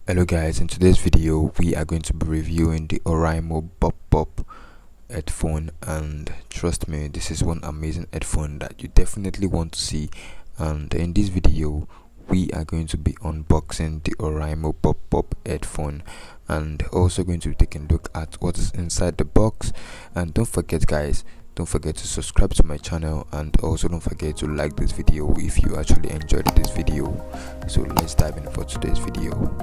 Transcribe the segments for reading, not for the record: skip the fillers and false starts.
Hello guys, in today's video we are going to be reviewing the Oraimo Boom Pop headphone, and trust me, this is one amazing headphone that you definitely want to see. And in this video we are going to be unboxing the Oraimo Boom Pop headphone and also going to be taking a look at what is inside the box. And don't forget guys, don't forget to subscribe to my channel, and also don't forget to like this video if you actually enjoyed this video. So let's dive in for today's video.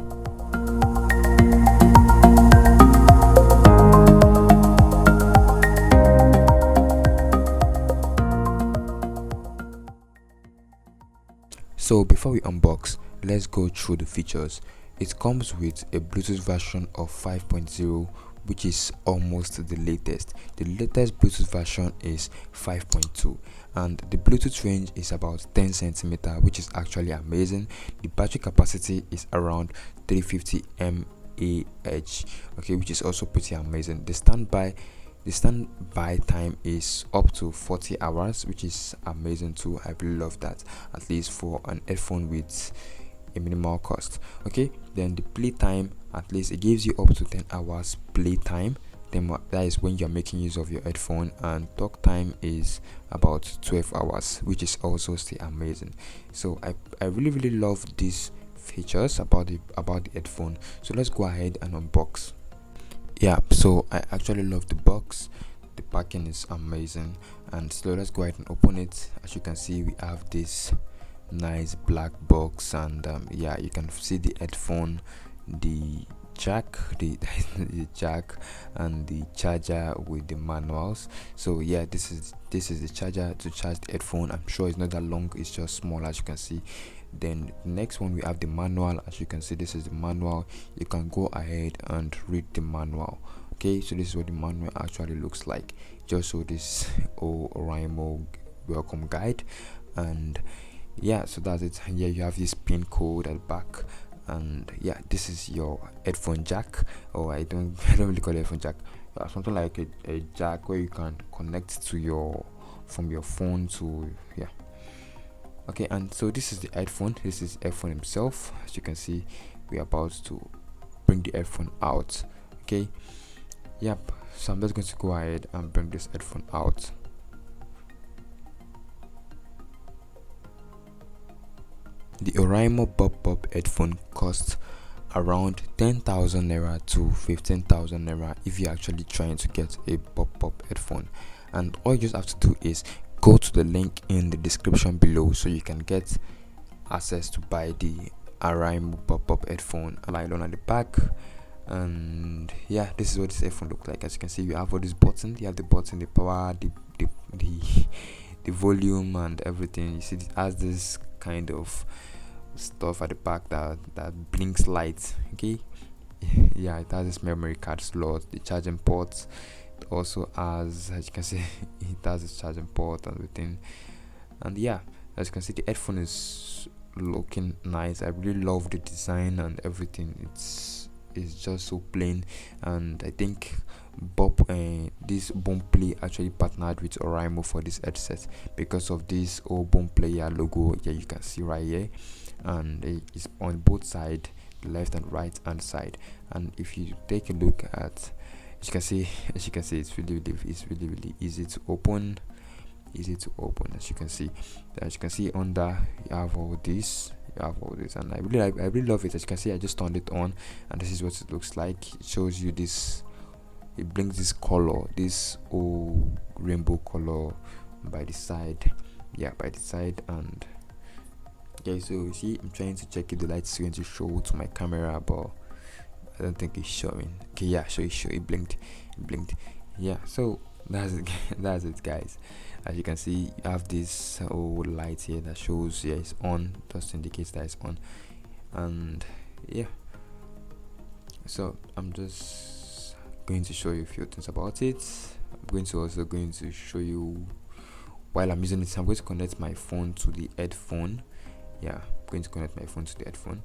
So before we unbox, let's go through the features. It comes with a Bluetooth version of 5.0, which is almost the latest. The latest Bluetooth version is 5.2, and the Bluetooth range is about 10 centimeter, which is actually amazing. The battery capacity is around 350 mAh, okay, which is also pretty amazing. The standby time is up to 40 hours, which is amazing too. I really love that, at least for an headphone with a minimal cost. Okay, then the play time, at least it gives you up to 10 hours play time. Then that is when you're making use of your headphone, and talk time is about 12 hours, which is also still amazing. So I really love these features about the headphone. So let's go ahead and unbox. Yeah, so I actually love the box. The packing is amazing, and so let's go ahead and open it. As you can see, we have this nice black box, and yeah, you can see the headphone, the jack, the jack, and the charger with the manuals. So yeah, this is the charger to charge the headphone. I'm sure it's not that long, it's just small, as you can see. Then the next one, we have the manual. As you can see, this is the manual. You can go ahead and read the manual. Okay, so this is what the manual actually looks like. Just so this Oraimo welcome guide, and yeah, so that's it. And yeah, you have this pin code at the back, and yeah, this is your headphone jack, or I don't really call it headphone jack. Something like a jack where you can connect to from your phone to, yeah. Okay, and so this is the headphone. This is headphone himself. As you can see, we're about to bring the headphone out. Okay, yep, so I'm just going to go ahead and bring this headphone out. The Oraimo BoomPop headphone costs around 10,000 naira to 15,000 naira if you're actually trying to get a BoomPop headphone. And all you just have to do is go to the link in the description below so you can get access to buy the Oraimo BoomPop headphone. Nylon at the back, and yeah, this is what this headphone looks like. As you can see, you have all these buttons. You have the button, the power, the volume, and everything. You see, it has this kind of stuff at the back that blinks lights. Okay, yeah, it has this memory card slot, the charging ports. It also has, as you can see, it has a charging port and everything. And yeah, as you can see, the headphone is looking nice. I really love the design and everything. It's just so plain, and I think this BoomPlay actually partnered with Oraimo for this headset because of this BoomPlay logo. Yeah, you can see right here, and it's on both sides, the left and right hand side. And if you take a look at, as you can see, it's really easy to open. As you can see, under you have all this. And I really love it. As you can see, I just turned it on, and this is what it looks like. It shows you this, it brings this color, this rainbow color by the side. Yeah, by the side. And yeah, so you see, I'm trying to check if the light is going to show to my camera, but I don't think it's showing. Okay, yeah, so it blinked. Yeah, so that's it guys. As you can see, you have this light here that shows, yeah, it's on, just indicates that it's on. And yeah, so I'm just going to show you a few things about it. I'm also going to show you, while I'm using it, I'm going to connect my phone to the headphone. Yeah, I'm going to connect my phone to the headphone.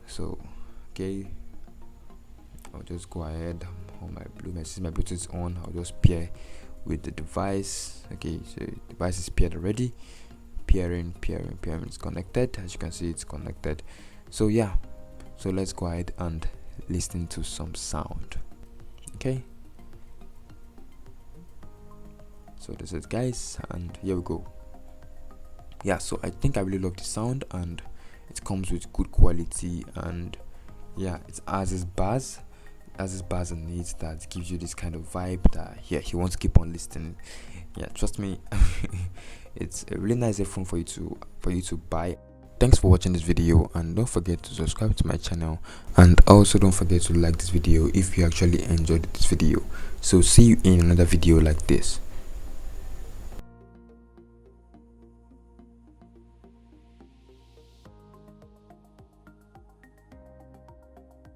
So okay, I'll just go ahead on my Bluetooth. My Bluetooth is on. I'll just pair with the device. Okay, so the device is paired already. Pairing is connected. As you can see, it's connected. So yeah, So let's go ahead and listen to some sound. Okay, so this is, guys, and here we go. Yeah, so I think I really love the sound, and it comes with good quality, and yeah, it has this buzz, in it that gives you this kind of vibe that you want to keep on listening. Yeah, trust me. It's a really nice headphone for you to buy. Thanks for watching this video, and don't forget to subscribe to my channel, and also don't forget to like this video if you actually enjoyed this video. So see you in another video like this.